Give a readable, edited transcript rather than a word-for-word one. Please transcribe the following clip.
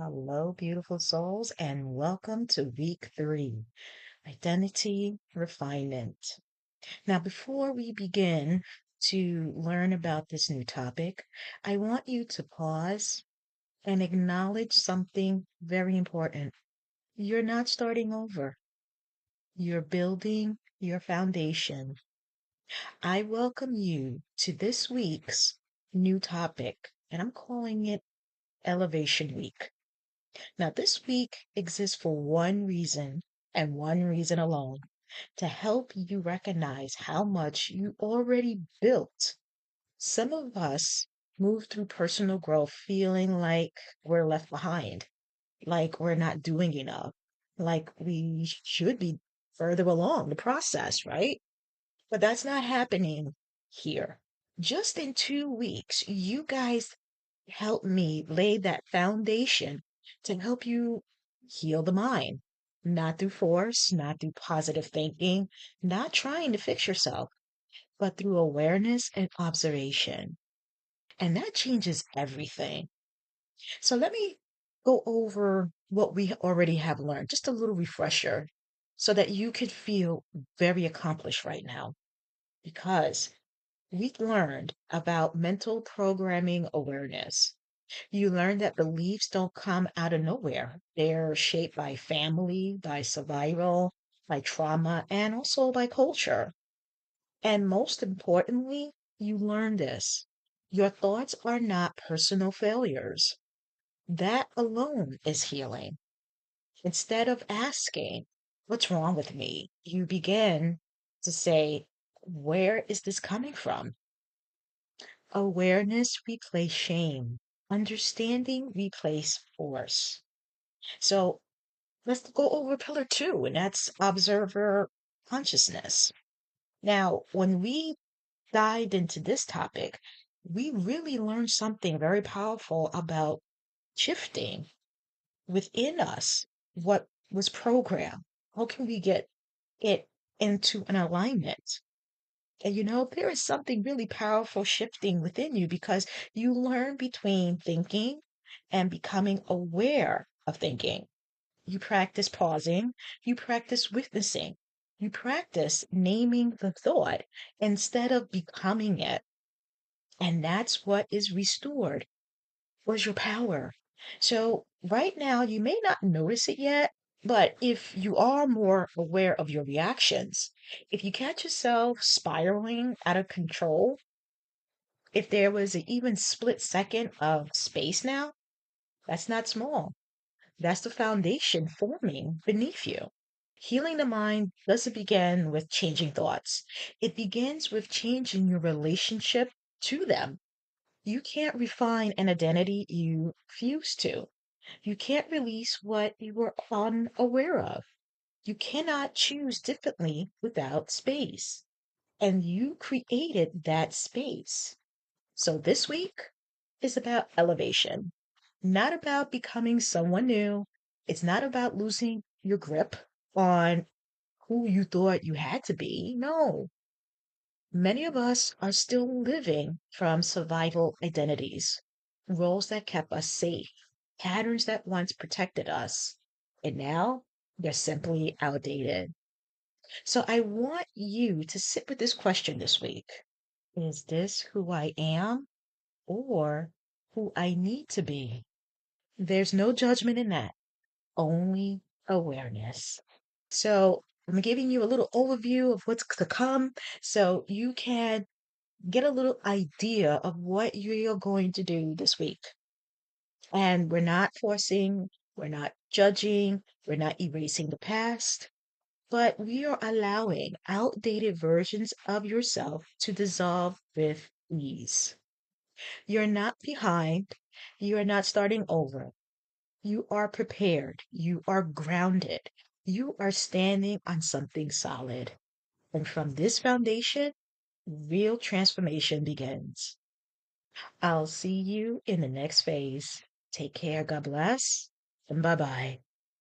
Hello, beautiful souls, and welcome to week 3, Identity Refinement. Now, before we begin to learn about this new topic, I want you to pause and acknowledge something very important. You're not starting over, you're building your foundation. I welcome you to this week's new topic, and I'm calling it Elevation Week. Now, this week exists for one reason and one reason alone to help you recognize how much you already built. Some of us move through personal growth feeling like we're left behind, like we're not doing enough, like we should be further along the process, right? But that's not happening here. Just in 2 weeks, you guys help me lay that foundation to help you heal the mind, not through force, not through positive thinking, not trying to fix yourself, but through awareness and observation. And that changes everything. So let me go over what we already have learned, just a little refresher, so that you could feel very accomplished right now. Because we learned about mental programming awareness. You learn that beliefs don't come out of nowhere. They're shaped by family, by survival, by trauma, and also by culture. And most importantly, you learn this. Your thoughts are not personal failures. That alone is healing. Instead of asking, what's wrong with me? You begin to say, where is this coming from? Awareness replace shame. Understanding replace force. So let's go over pillar 2, and that's observer consciousness. Now, when we dived into this topic, we really learned something very powerful about shifting within us what was programmed. How can we get it into an alignment? And there is something really powerful shifting within you because you learn between thinking and becoming aware of thinking. You practice pausing, you practice witnessing, you practice naming the thought instead of becoming it. And that's what is restored was your power. So right now, you may not notice it yet, but if you are more aware of your reactions, if you catch yourself spiraling out of control, if there was an even split second of space now, that's not small. That's the foundation forming beneath you. Healing the mind doesn't begin with changing thoughts. It begins with changing your relationship to them. You can't refine an identity you fuse to. You can't release what you were unaware of. You cannot choose differently without space. And you created that space. So this week is about elevation, not about becoming someone new. It's not about losing your grip on who you thought you had to be. No, many of us are still living from survival identities, roles that kept us safe, patterns that once protected us, and now they're simply outdated. So I want you to sit with this question this week. Is this who I am or who I need to be? There's no judgment in that, only awareness. So I'm giving you a little overview of what's to come so you can get a little idea of what you're going to do this week. And we're not forcing, we're not judging, we're not erasing the past, but we are allowing outdated versions of yourself to dissolve with ease. You're not behind, you are not starting over. You are prepared, you are grounded, you are standing on something solid. And from this foundation, real transformation begins. I'll see you in the next phase. Take care. God bless. And bye bye.